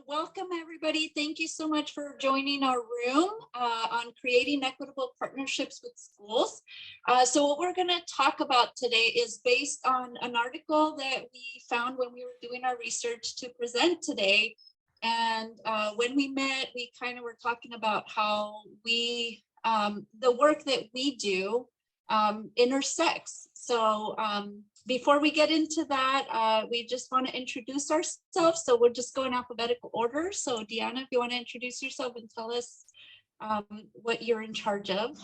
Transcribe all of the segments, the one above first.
Welcome everybody. Thank you so much for joining our room on creating equitable partnerships with schools. So what we're going to talk about today is based on an article that we found when we were doing our research to present today. And when we met, we kind of were talking about how we, the work that we do intersects. So before we get into that, we just want to introduce ourselves. So we're just going alphabetical order. So Deanna, if you want to introduce yourself and tell us what you're in charge of.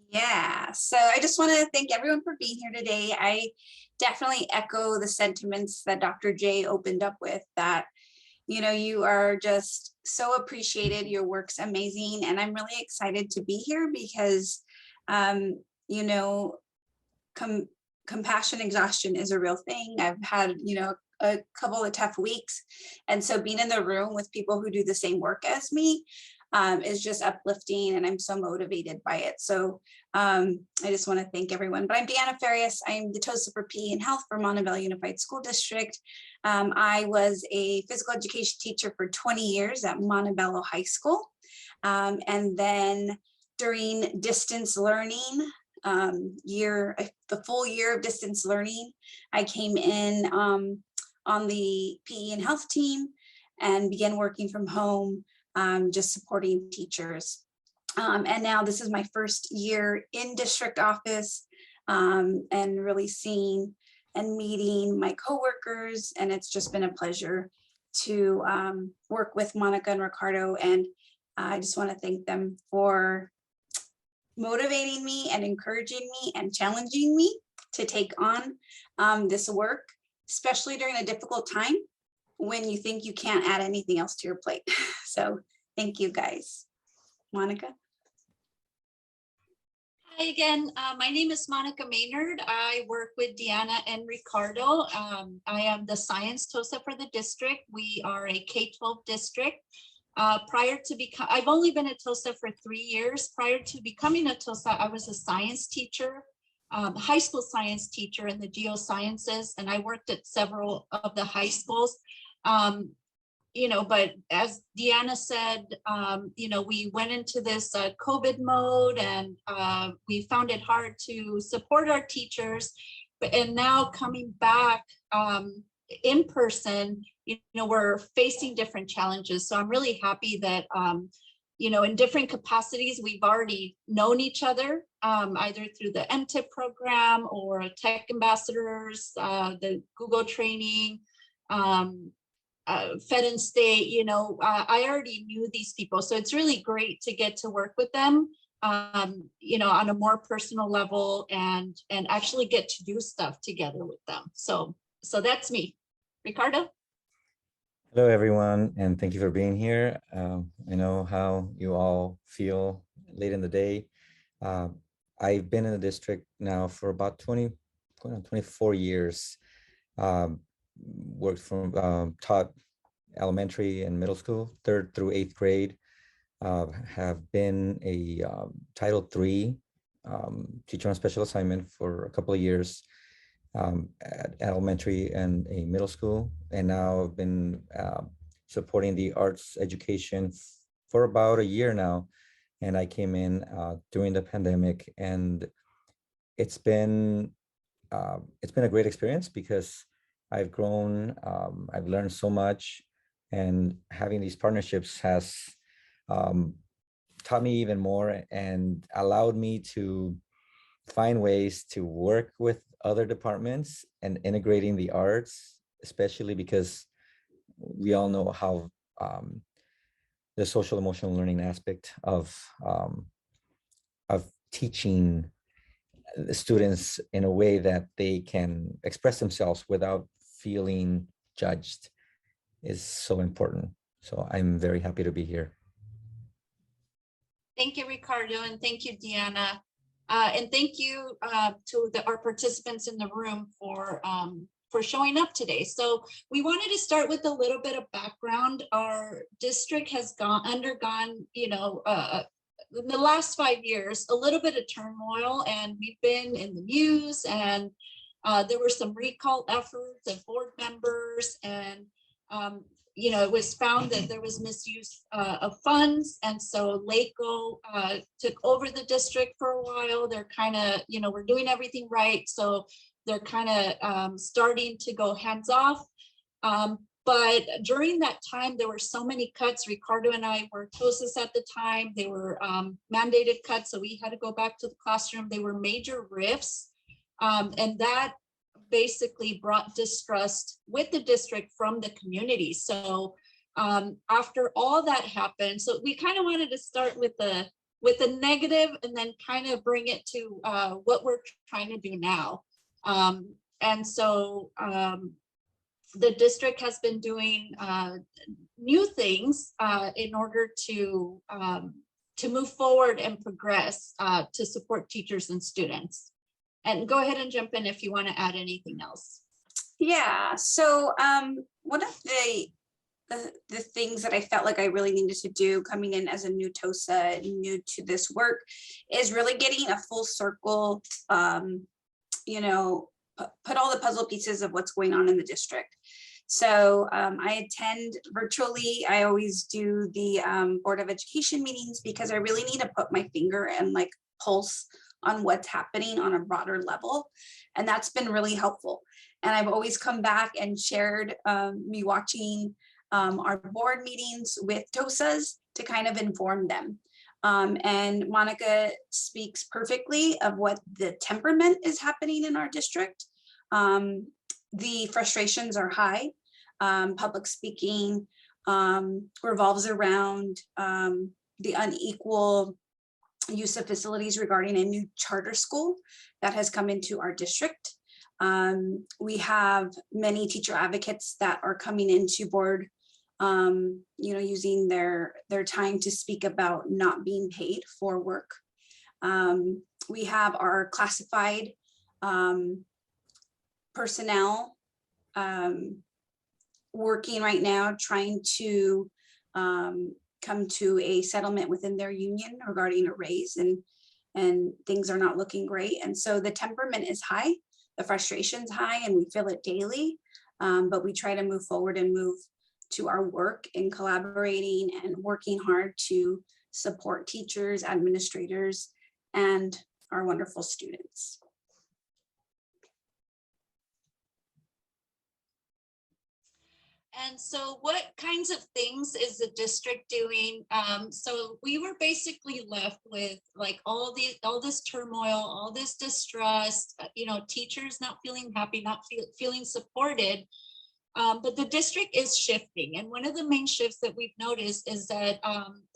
Yeah, so I just want to thank everyone for being here today. I definitely echo the sentiments that Dr. J opened up with, that, you know, you are just so appreciated. Your work's amazing. And I'm really excited to be here because, you know, compassion exhaustion is a real thing. I've had, you know, a couple of tough weeks. And so being in the room with people who do the same work as me is just uplifting, and I'm so motivated by it. So I just want to thank everyone. But I'm Deanna Farias. I'm the TOSA for PE and Health for Montebello Unified School District. I was a physical education teacher for 20 years at Montebello High School. And then during distance learning, the full year of distance learning, I came in on the PE and health team and began working from home, just supporting teachers. And now this is my first year in district office, and really seeing and meeting my coworkers. And it's just been a pleasure to work with Monica and Ricardo. And I just want to thank them for motivating me and encouraging me and challenging me to take on this work, especially during a difficult time when you think you can't add anything else to your plate. So thank you guys. Monica. Hi again, my name is Monica Maynard. I work with Deanna and Ricardo. I am the science TOSA for the district. We are a K-12 district. Prior to I've only been a TOSA for 3 years. Prior to becoming a TOSA, I was a science teacher, high school science teacher in the geosciences, and I worked at several of the high schools. You know, but as Deanna said, you know, we went into this COVID mode, and we found it hard to support our teachers. And now coming back in person, you know, we're facing different challenges. So I'm really happy that, you know, in different capacities, we've already known each other, either through the MTIP program or tech ambassadors, the Google training, Fed and State. You know, I already knew these people. So it's really great to get to work with them, you know, on a more personal level, and actually get to do stuff together with them. So that's me. Ricardo? Hello, everyone, and thank you for being here. I know how you all feel late in the day. I've been in the district now for about 24 years. Worked from taught elementary and middle school, 3rd through 8th grade. Have been a Title III teacher on special assignment for a couple of years. At elementary and a middle school, and now I've been supporting the arts education for about a year now. And I came in during the pandemic, and it's been a great experience because I've grown, I've learned so much, and having these partnerships has taught me even more and allowed me to find ways to work with other departments and integrating the arts, especially because we all know how the social emotional learning aspect of teaching the students in a way that they can express themselves without feeling judged is so important. So I'm very happy to be here. Thank you, Ricardo, and thank you, Deanna. And thank you to our participants in the room for showing up today. So we wanted to start with a little bit of background. Our district has undergone, you know, in the last 5 years, a little bit of turmoil, and we've been in the news, and there were some recall efforts of board members, and it was found that there was misuse of funds. And so LACO took over the district for a while. They're kind of, we're doing everything right. So they're kind of starting to go hands off. But during that time, there were so many cuts. Ricardo and I were TOSAs at the time. They were mandated cuts. So we had to go back to the classroom. They were major rifts. And that basically brought distrust with the district from the community. So after all that happened, so we kind of wanted to start with the negative and then kind of bring it to what we're trying to do now. And so the district has been doing new things in order to move forward and progress to support teachers and students. And go ahead and jump in if you want to add anything else. Yeah, so one of the things that I felt like I really needed to do coming in as a new TOSA, new to this work, is really getting a full circle, put all the puzzle pieces of what's going on in the district. So I attend virtually. I always do the Board of Education meetings because I really need to put my finger and like pulse on what's happening on a broader level. And that's been really helpful. And I've always come back and shared me watching our board meetings with TOSAs to kind of inform them. And Monica speaks perfectly of what the temperament is happening in our district. The frustrations are high. Public speaking revolves around the unequal use of facilities regarding a new charter school that has come into our district. We have many teacher advocates that are coming into board, using their time to speak about not being paid for work. We have our classified personnel working right now, trying to come to a settlement within their union regarding a raise, and things are not looking great. And so the temperament is high, the frustration's high, and we feel it daily, but we try to move forward and move to our work and collaborating and working hard to support teachers, administrators, and our wonderful students. And so what kinds of things is the district doing? So we were basically left with like all this turmoil, all this distrust, teachers not feeling happy, not feeling supported. But the district is shifting. And one of the main shifts that we've noticed is that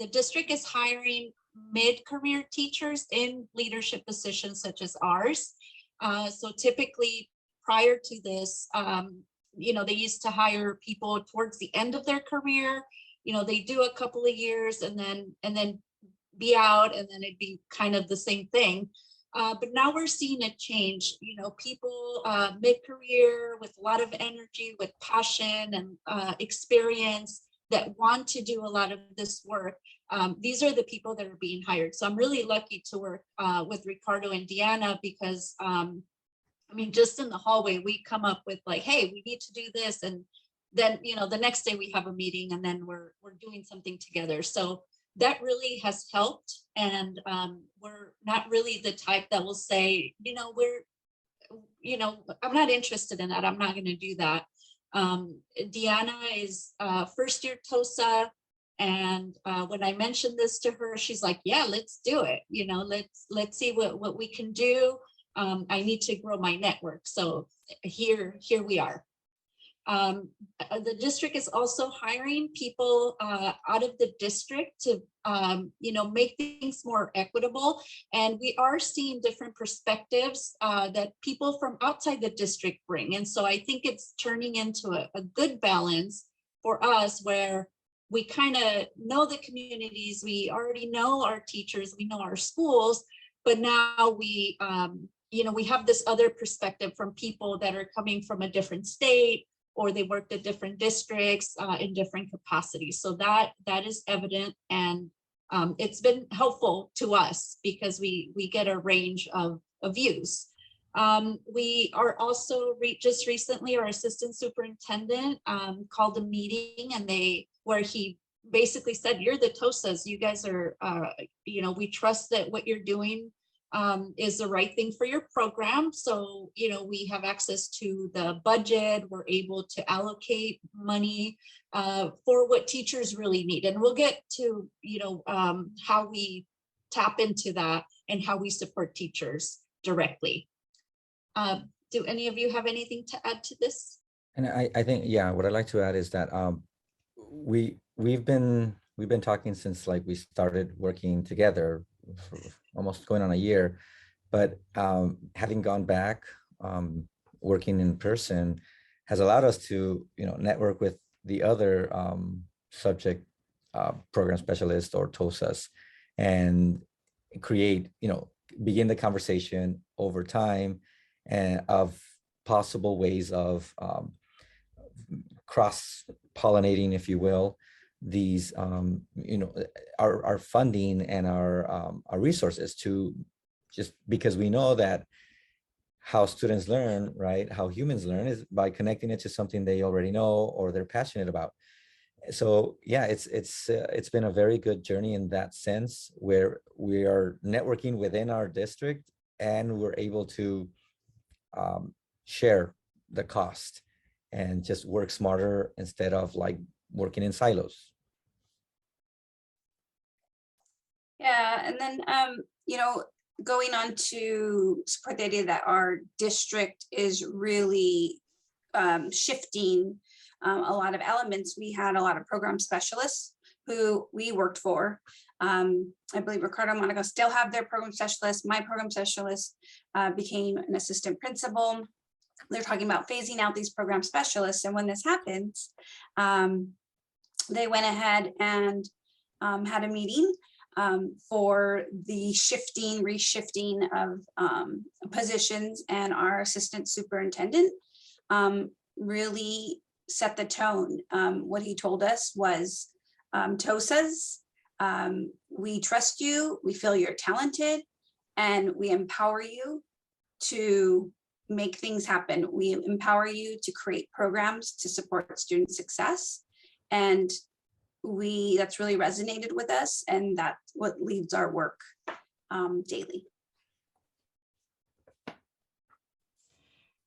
the district is hiring mid-career teachers in leadership positions such as ours. So typically prior to this, they used to hire people towards the end of their career. They do a couple of years and then be out, and then it'd be kind of the same thing. But now we're seeing a change, people mid-career with a lot of energy, with passion and experience that want to do a lot of this work. These are the people that are being hired. So I'm really lucky to work with Ricardo and Deanna because just in the hallway, we come up with like, hey, we need to do this. And then, the next day we have a meeting and then we're doing something together. So that really has helped. And we're not really the type that will say, I'm not interested in that. I'm not going to do that. Deanna is first year TOSA. And when I mentioned this to her, she's like, yeah, let's do it. Let's see what we can do. I need to grow my network. So here we are. The district is also hiring people out of the district to, make things more equitable. And we are seeing different perspectives that people from outside the district bring. And so I think it's turning into a good balance for us where we kind of know the communities, we already know our teachers, we know our schools, but now we have this other perspective from people that are coming from a different state, or they worked at different districts in different capacities. So that is evident, and it's been helpful to us because we get a range of views. We are also just recently, our assistant superintendent called a meeting, and where he basically said, you're the TOSAs, you guys are, we trust that what you're doing is the right thing for your program. So, we have access to the budget, we're able to allocate money for what teachers really need. And we'll get to, how we tap into that and how we support teachers directly. Do any of you have anything to add to this? And I think, yeah, what I'd like to add is that we've been talking since like we started working together, for almost going on a year, but having gone back, working in person has allowed us to, network with the other subject program specialists or TOSAs and create, begin the conversation over time and of possible ways of cross-pollinating, if you will, these our funding and our resources, to just because we know that how students learn, right, how humans learn is by connecting it to something they already know or they're passionate about. So yeah, it's been a very good journey in that sense, where we are networking within our district and we're able to share the cost and just work smarter instead of like working in silos. Yeah, and then, going on to support the idea that our district is really shifting a lot of elements. We had a lot of program specialists who we worked for. I believe Ricardo and Monica still have their program specialists. My program specialist became an assistant principal. They're talking about phasing out these program specialists. And when this happens, they went ahead and had a meeting for the reshifting of positions, and our assistant superintendent really set the tone. What he told us was, TOSAs, we trust you, we feel you're talented, and we empower you to make things happen. We empower you to create programs to support student success. And that's really resonated with us, and that's what leads our work daily.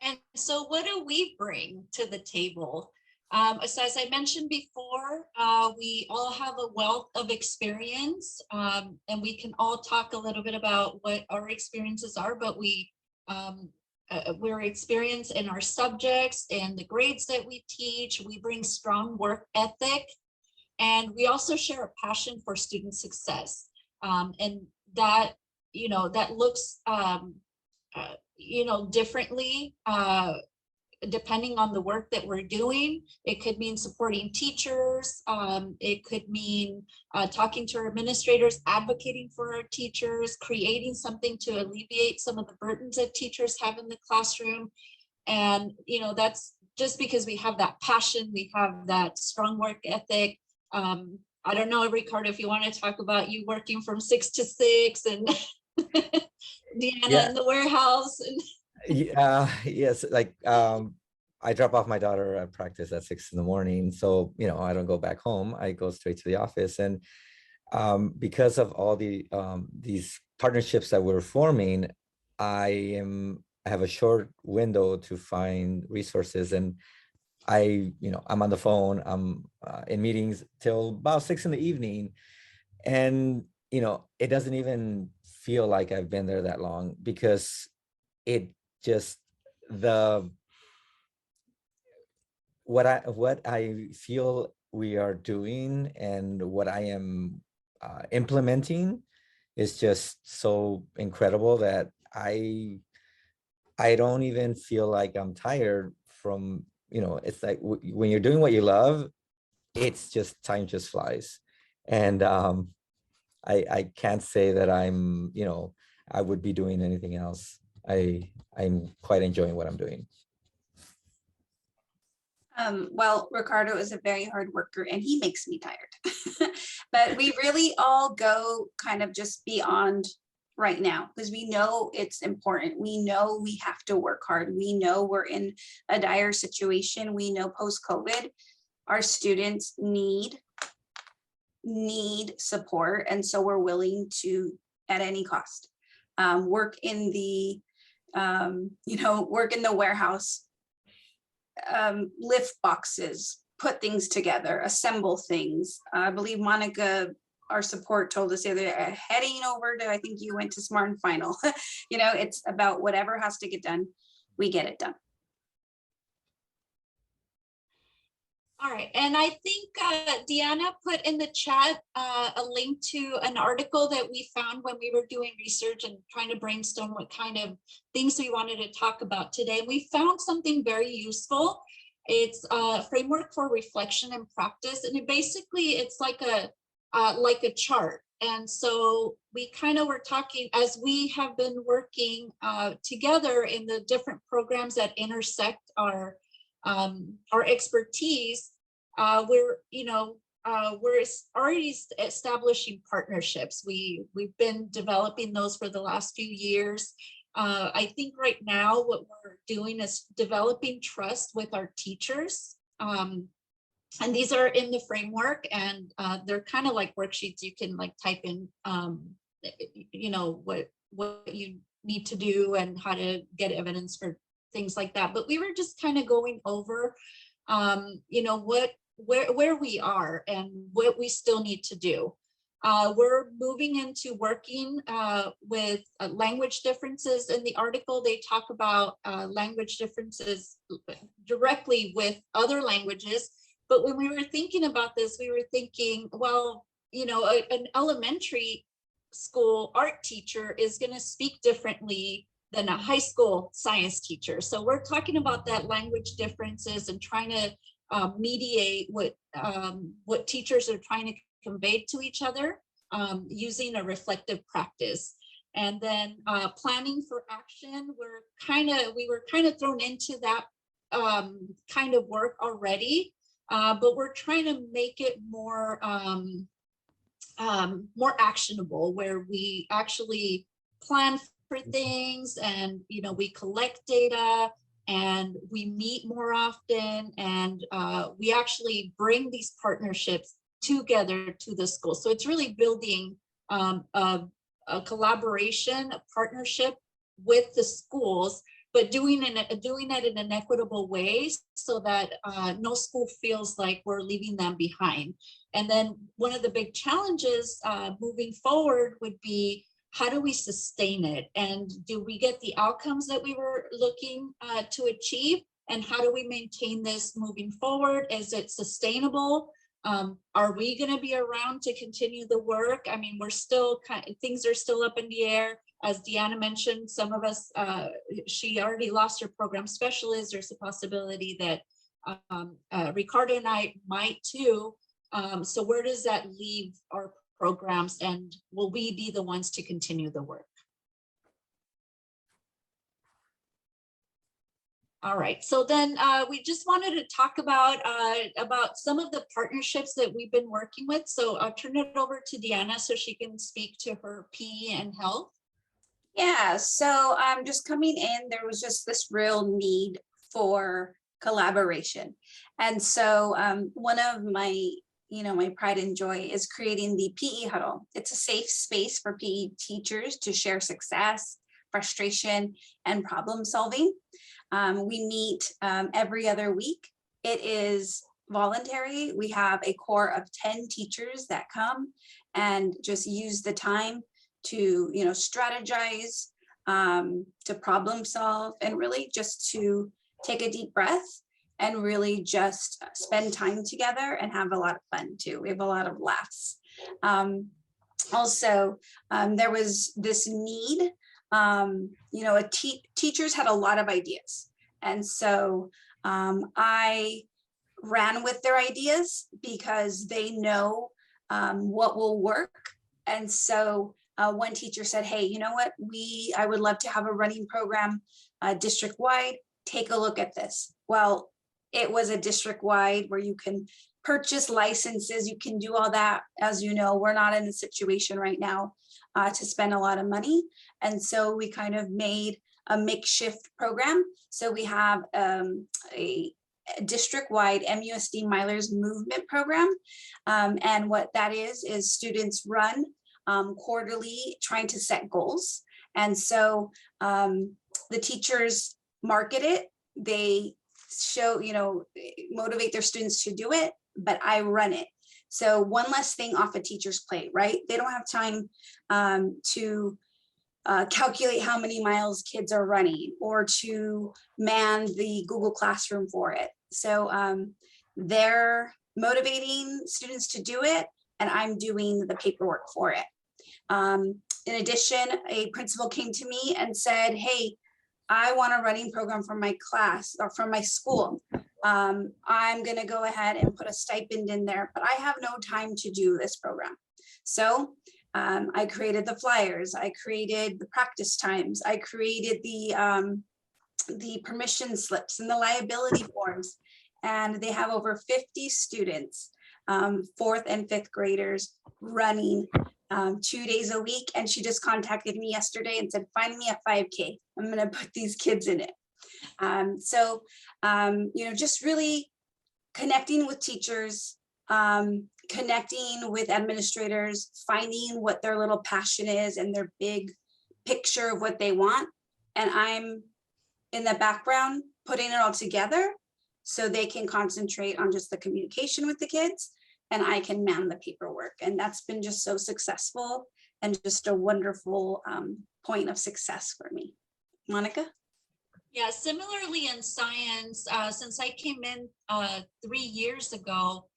And so what do we bring to the table? So as I mentioned before, we all have a wealth of experience, and we can all talk a little bit about what our experiences are, but we're experienced in our subjects and the grades that we teach. We bring strong work ethic, and we also share a passion for student success. And that, that looks, differently, depending on the work that we're doing. It could mean supporting teachers. It could mean talking to our administrators, advocating for our teachers, creating something to alleviate some of the burdens that teachers have in the classroom. And, that's just because we have that passion, we have that strong work ethic. I don't know, Ricardo, if you want to talk about you working from 6 to 6 and Deanna in the warehouse. And yes, like I drop off my daughter at practice at 6 in the morning. So, I don't go back home. I go straight to the office. And because of all these partnerships that we're forming, I have a short window to find resources, and I'm on the phone, I'm in meetings till about 6 in the evening. And, it doesn't even feel like I've been there that long, because it just, what I feel we are doing and what I am implementing is just so incredible that I don't even feel like I'm tired from, it's like when you're doing what you love, it's just, time just flies. And I can't say that I'm, I would be doing anything else. I'm quite enjoying what I'm doing. Well, Ricardo is a very hard worker and he makes me tired. But we really all go kind of just beyond right now, because we know it's important. We know we have to work hard. We know we're in a dire situation. We know post-COVID, our students need support. And so we're willing to, at any cost, work in the, work in the warehouse, lift boxes, put things together, assemble things. I believe Monica, our support, told us the other day, heading over to, I think you went to Smart and Final. It's about whatever has to get done, we get it done. All right, and I think Deanna put in the chat a link to an article that we found when we were doing research and trying to brainstorm what kind of things we wanted to talk about today. We found something very useful. It's a framework for reflection and practice, and it's like a chart. And so we kind of were talking, as we have been working together in the different programs that intersect our expertise, we're already establishing partnerships. We've been developing those for the last few years. I think right now what we're doing is developing trust with our teachers. And these are in the framework, and they're kind of like worksheets. You can like type in, what you need to do and how to get evidence for things like that. But we were just kind of going over, where we are and what we still need to do. We're moving into working with language differences. In the article, they talk about language differences directly with other languages. But when we were thinking about this, we were thinking, well, an elementary school art teacher is going to speak differently than a high school science teacher. So we're talking about that language differences and trying to mediate what teachers are trying to convey to each other using a reflective practice. And then planning for action, we were kind of thrown into that kind of work already, but we're trying to make it more actionable, where we actually plan for things, and we collect data, and we meet more often, and we actually bring these partnerships together to the school. So it's really building a collaboration, a partnership with the schools, but doing it in an equitable way, so that no school feels like we're leaving them behind. And then one of the big challenges moving forward would be, how do we sustain it? And do we get the outcomes that we were looking to achieve? And how do we maintain this moving forward? Is it sustainable? Are we going to be around to continue the work? I mean, we're still things are still up in the air. As Deanna mentioned, some of us, she already lost her program specialist. There's a possibility that Ricardo and I might too. So where does that leave our programs, and will we be the ones to continue the work? All right, so then we just wanted to talk about some of the partnerships that we've been working with. So I'll turn it over to Deanna so she can speak to her PE and health. Yeah, so just coming in, there was just this real need for collaboration. And so one of my my pride and joy is creating the PE huddle. It's a safe space for PE teachers to share success, frustration, and problem solving. We meet every other week. It is voluntary. We have a core of 10 teachers that come and just use the time to strategize, to problem solve, and really just to take a deep breath and really just spend time together and have a lot of fun too. We have a lot of laughs. Also, there was this need, teachers had a lot of ideas. And so I ran with their ideas because they know what will work. And so one teacher said, hey, you know what, I would love to have a running program district-wide. Take a look at this. Well, it was a district-wide where you can purchase licenses, you can do all that. As you know, we're not in a situation right now to spend a lot of money. And so we kind of made a makeshift program. So we have a district-wide MUSD Milers Movement Program. And what that is students run quarterly trying to set goals. And so the teachers market it. They show, motivate their students to do it, but I run it. So one less thing off a teacher's plate, right? They don't have time to calculate how many miles kids are running or to man the Google Classroom for it. So they're motivating students to do it, and I'm doing the paperwork for it. In addition, a principal came to me and said, hey, I want a running program for my class or from my school. I'm going to go ahead and put a stipend in there, but I have no time to do this program. So I created the flyers, I created the practice times, I created the permission slips and the liability forms. And they have over 50 students, 4th and 5th graders running 2 days a week. And she just contacted me yesterday and said, find me a 5K. I'm going to put these kids in it. Just really connecting with teachers, connecting with administrators, finding what their little passion is and their big picture of what they want. And I'm in the background putting it all together so they can concentrate on just the communication with the kids and I can man the paperwork. And that's been just so successful and just a wonderful point of success for me. Monica? Yeah, similarly in science, since I came in 3 years ago,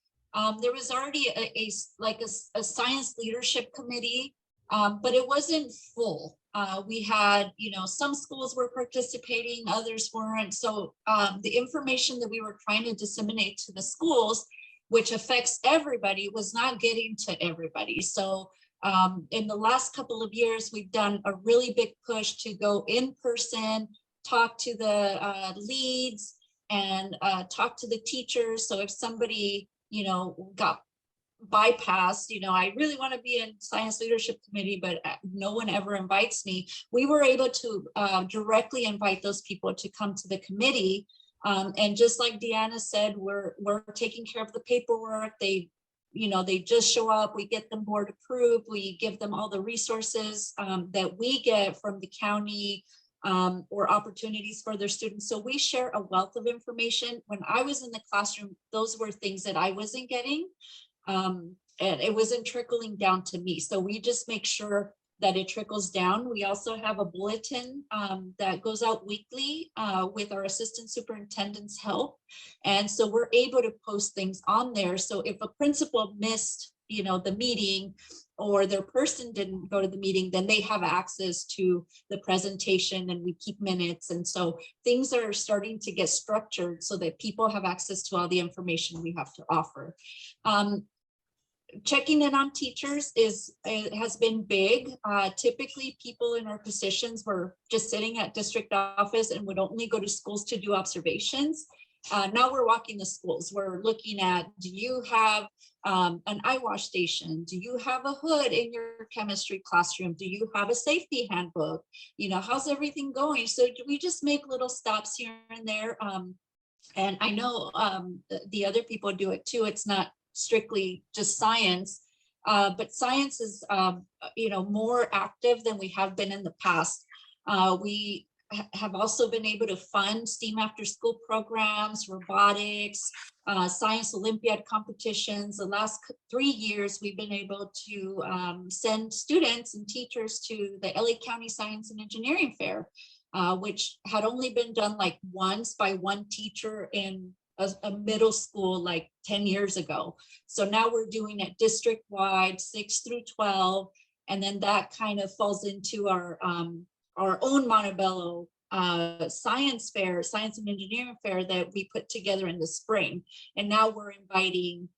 there was already a science leadership committee, but it wasn't full. We had, some schools were participating, others weren't. So the information that we were trying to disseminate to the schools, which affects everybody, was not getting to everybody. So in the last couple of years, we've done a really big push to go in person, talk to the leads and talk to the teachers. So if somebody, got bypassed, I really want to be in science leadership committee, but no one ever invites me. We were able to directly invite those people to come to the committee. And just like Deanna said, we're taking care of the paperwork. They just show up, we get them board approved, we give them all the resources that we get from the county or opportunities for their students. So we share a wealth of information. When I was in the classroom, those were things that I wasn't getting. And it wasn't trickling down to me. So we just make sure that it trickles down. We also have a bulletin that goes out weekly with our assistant superintendent's help. And so we're able to post things on there. So if a principal missed, the meeting or their person didn't go to the meeting, then they have access to the presentation and we keep minutes. And so things are starting to get structured so that people have access to all the information we have to offer. Checking in on teachers has been big. Typically people in our positions were just sitting at district office and would only go to schools to do observations. Now we're walking the schools. We're looking at, do you have an eye wash station? Do you have a hood in your chemistry classroom? Do you have a safety handbook? How's everything going? So we just make little stops here and there. And I know the other people do it too. It's not strictly just science, but science is, more active than we have been in the past. We have also been able to fund STEAM after school programs, robotics, science Olympiad competitions. The last 3 years, we've been able to send students and teachers to the LA County Science and Engineering Fair, which had only been done like once by one teacher in a middle school like 10 years ago. So now we're doing it district-wide, 6 through 12, and then that kind of falls into our own Montebello science fair, science and engineering fair that we put together in the spring. And now we're inviting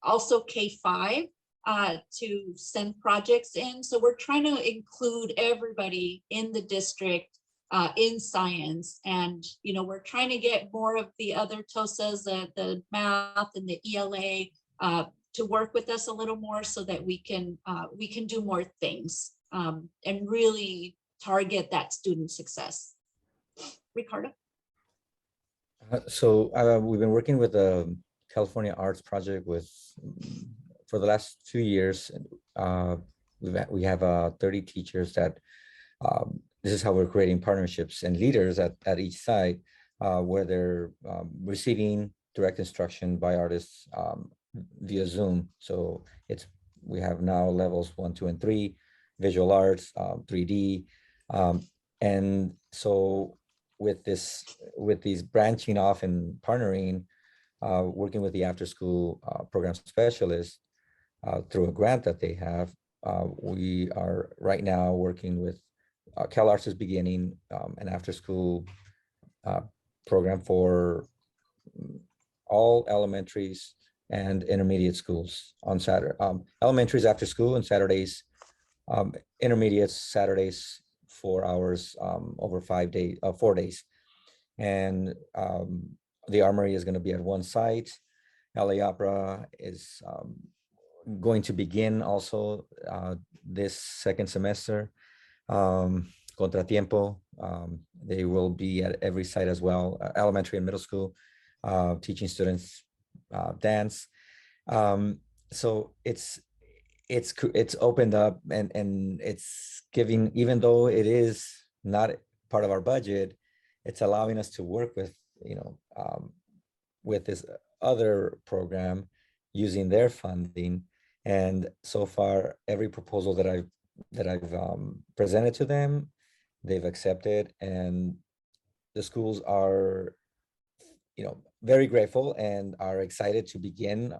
also K-5 to send projects in. So we're trying to include everybody in the district in science. And, we're trying to get more of the other TOSAs, the math and the ELA work with us a little more so that we can do more things and really target that student success. Ricardo? We've been working with the California Arts Project for the last 2 years. We have 30 teachers that this is how we're creating partnerships and leaders at each site where they're receiving direct instruction by artists via Zoom. So we have now levels 1, 2, and 3, visual arts, 3D. And so with these branching off and partnering, working with the after school program specialist through a grant that they have, we are right now working with CalArts is beginning an after school program for all elementaries and intermediate schools on Saturday. Elementaries after school and Saturdays, intermediates Saturdays 4 hours over 4 days. And the Armory is going to be at one site. LA Opera is going to begin also this second semester. Contratiempo, they will be at every site as well, elementary and middle school, teaching students dance. So it's opened up and it's giving, even though it is not part of our budget, it's allowing us to work with, with this other program using their funding. And so far, every proposal that I've presented to them, they've accepted, and the schools are, very grateful and are excited to begin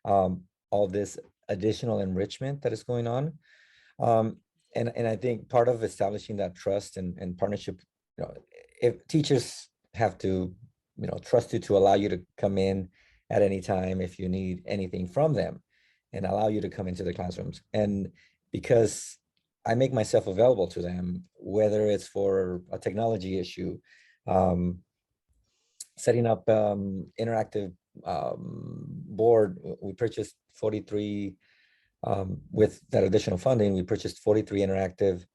all this additional enrichment that is going on. And I think part of establishing that trust and partnership, if teachers have to, trust you to allow you to come in at any time if you need anything from them, and allow you to come into the classrooms. And because I make myself available to them, whether it's for a technology issue, setting up interactive board. We purchased 43, with that additional funding, we purchased 43 interactive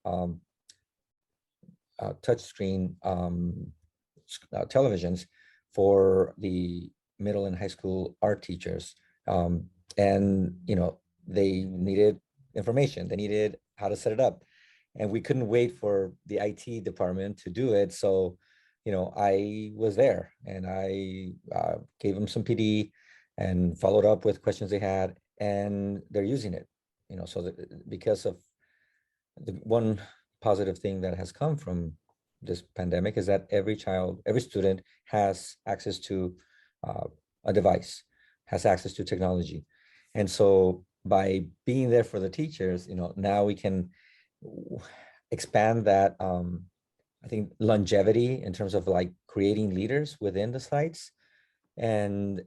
touchscreen televisions for the middle and high school art teachers. And, they needed information. They needed how to set it up. And we couldn't wait for the IT department to do it. So, I was there and I gave them some PD and followed up with questions they had, and they're using it, so that because of the one positive thing that has come from this pandemic is that every student has access to a device, has access to technology. And so by being there for the teachers, now we can expand that, I think, longevity in terms of like creating leaders within the sites, and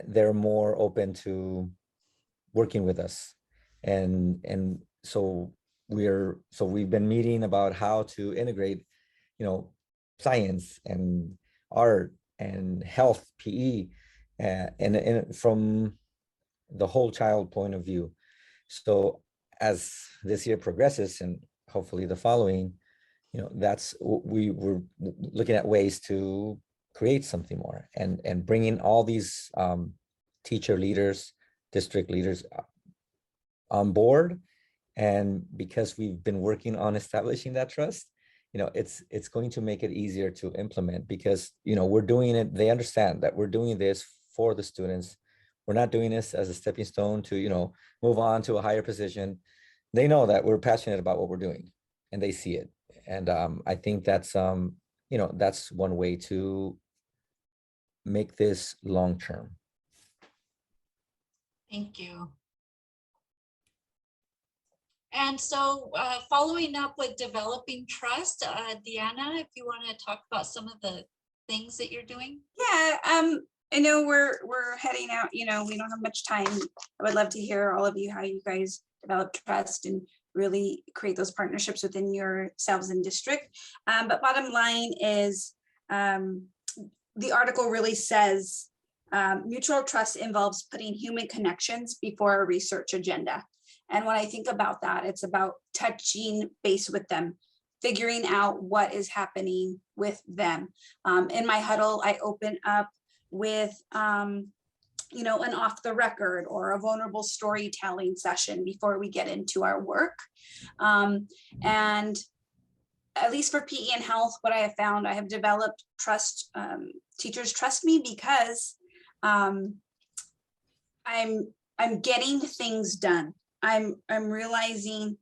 they're more open to working with us. And so we've been meeting about how to integrate, science and art and health, PE, and from the whole child point of view. So as this year progresses and hopefully the following, that's we were looking at ways to create something more and bringing all these teacher leaders, district leaders on board. And because we've been working on establishing that trust, it's going to make it easier to implement, because we're doing it. They understand that we're doing this for the students. We're not doing this as a stepping stone to move on to a higher position. They know that we're passionate about what we're doing, and they see it. And I think that's that's one way to make this long term. Thank you. And so following up with developing trust, Deanna, if you want to talk about some of the things that you're doing. Yeah, I know we're heading out, we don't have much time. I would love to hear all of you, how you guys develop trust and really create those partnerships within yourselves and district. But bottom line is, the article really says mutual trust involves putting human connections before a research agenda. And when I think about that, it's about touching base with them, figuring out what is happening with them. In my huddle, I open up with, an off the record or a vulnerable storytelling session before we get into our work. And at least for PE and health, what I have found, I have developed trust. Teachers trust me because I'm getting things done. I'm realizing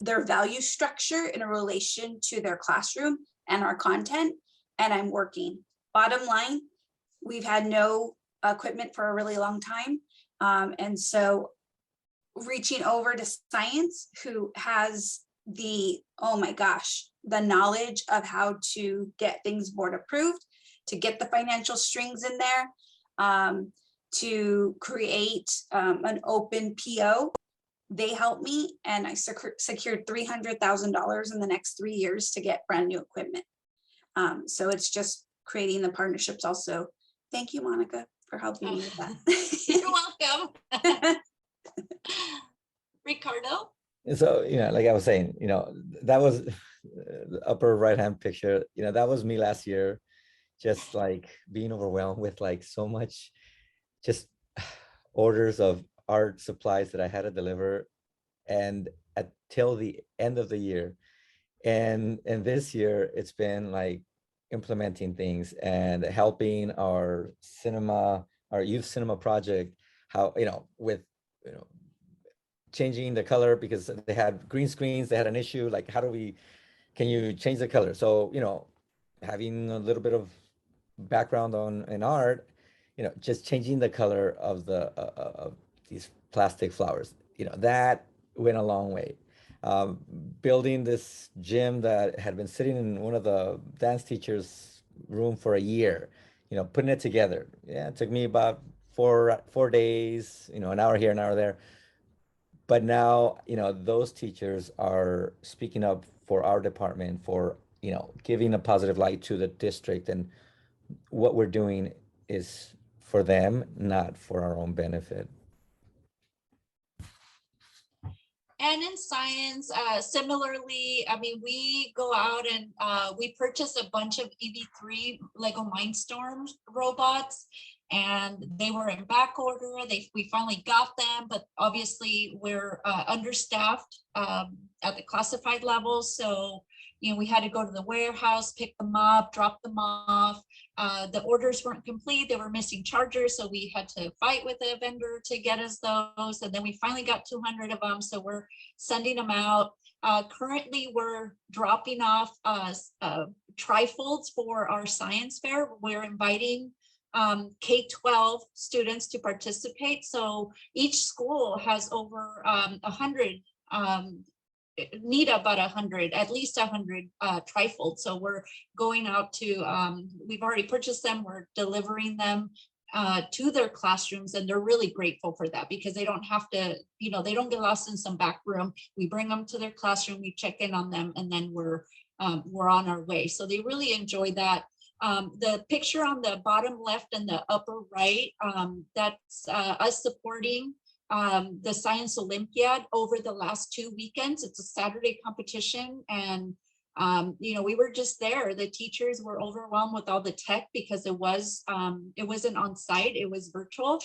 their value structure in a relation to their classroom and our content, and I'm working. Bottom line, we've had no equipment for a really long time. And so reaching over to science, who has the knowledge of how to get things board approved, to get the financial strings in there, to create an open PO. They helped me, and I secured $300,000 in the next 3 years to get brand new equipment. So it's just creating the partnerships also. Thank you, Monica, for helping me with that. You're welcome. Ricardo? So, like I was saying, that was the upper right-hand picture, that was me last year, just like being overwhelmed with like so much just orders of art supplies that I had to deliver, and till the end of the year. And this year it's been like implementing things and helping our youth cinema project, how, with, changing the color because they had green screens, they had an issue, like, can you change the color? So, having a little bit of background in art, just changing the color of of these plastic flowers, that went a long way. Building this gym that had been sitting in one of the dance teachers' room for a year, putting it together. Yeah, it took me about four days, an hour here, an hour there. But now, those teachers are speaking up for our department, for, giving a positive light to the district, and what we're doing is for them, not for our own benefit. And in science, similarly, I mean, we go out and we purchase a bunch of EV3 Lego Mindstorm robots, and they were in back order. We finally got them, but obviously we're understaffed at the classified level. So, we had to go to the warehouse, pick them up, drop them off. The orders weren't complete. They were missing chargers. So we had to fight with the vendor to get us those. And then we finally got 200 of them. So we're sending them out. Currently, we're dropping off trifolds for our science fair. We're inviting K-12 students to participate. So each school has over 100, need about 100, at least 100 trifolds. So we're going out to, we've already purchased them, we're delivering them to their classrooms, and they're really grateful for that because they don't have to, they don't get lost in some back room. We bring them to their classroom, we check in on them, and then we're on our way. So they really enjoy that. The picture on the bottom left and the upper right, that's us supporting the Science Olympiad over the last 2 weekends. It's a Saturday competition, and we were just there. The teachers were overwhelmed with all the tech because it wasn't on site, it was virtual.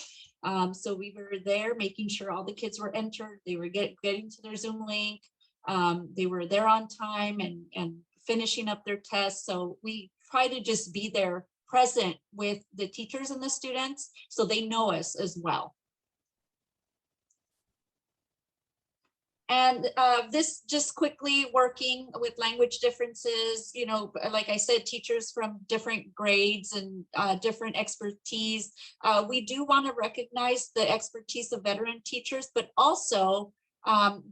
So we were there making sure all the kids were entered. They were getting to their Zoom link. They were there on time and finishing up their tests. So we try to just be there present with the teachers and the students so they know us as well. And this just quickly working with language differences, like I said, teachers from different grades and different expertise. We do want to recognize the expertise of veteran teachers, but also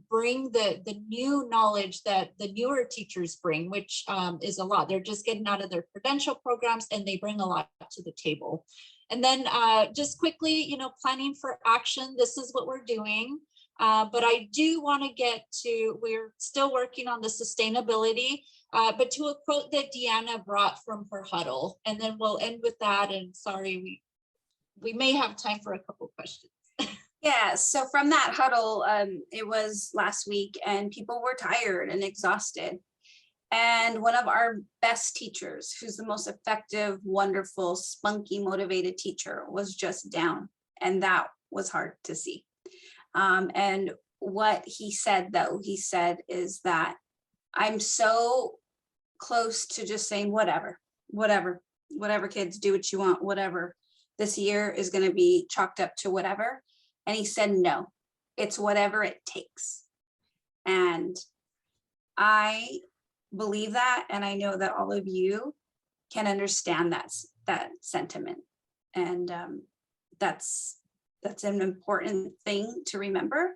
bring the new knowledge that the newer teachers bring, which is a lot. They're just getting out of their credential programs and they bring a lot to the table. And then just quickly, planning for action. This is what we're doing. But I do want to get to, we're still working on the sustainability, but to a quote that Deanna brought from her huddle, and then we'll end with that. And sorry, we may have time for a couple questions. Yeah, so from that huddle, it was last week and people were tired and exhausted. And one of our best teachers, who's the most effective, wonderful, spunky, motivated teacher, was just down. And that was hard to see. And what he said, though, he said is that I'm so close to just saying, whatever, kids, do what you want, whatever. This year is going to be chalked up to whatever. And he said, no, it's whatever it takes. And I believe that, and I know that all of you can understand that sentiment. And that's an important thing to remember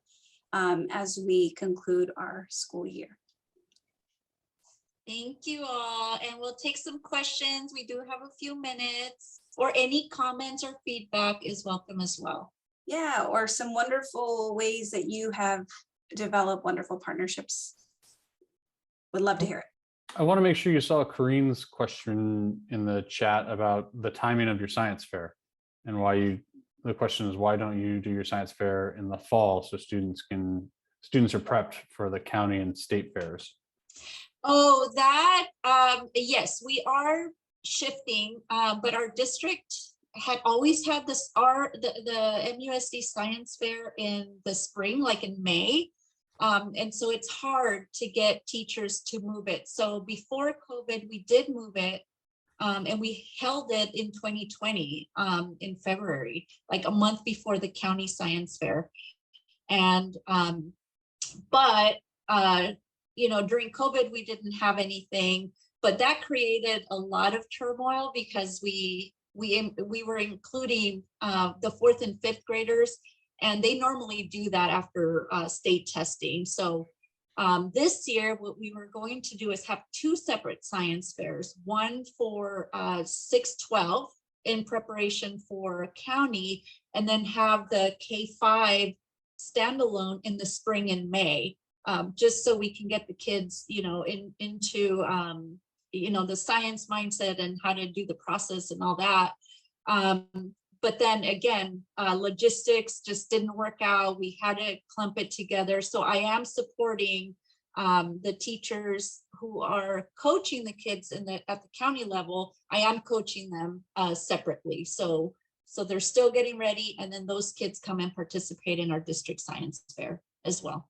as we conclude our school year. Thank you all, and we'll take some questions. We do have a few minutes, or any comments or feedback is welcome as well. Yeah, or some wonderful ways that you have developed wonderful partnerships. Would love to hear it. I want to make sure you saw Kareen's question in the chat about the timing of your science fair and the question is, why don't you do your science fair in the fall so students are prepped for the county and state fairs? Oh, that, yes, we are shifting, but our district had always had the MUSD Science Fair in the spring, like in May. And so it's hard to get teachers to move it. So before COVID, we did move it, and we held it in 2020 in February, like a month before the county science fair. And during COVID, we didn't have anything, but that created a lot of turmoil because we were including the 4th and 5th graders, and they normally do that after state testing. So this year, what we were going to do is have 2 separate science fairs, one for 6-12 in preparation for county, and then have the K-5 standalone in the spring and May, just so we can get the kids, into the science mindset and how to do the process and all that. But then again, logistics just didn't work out. We had to clump it together. So I am supporting the teachers who are coaching the kids at the county level. I am coaching them separately. So they're still getting ready. And then those kids come and participate in our district science fair as well.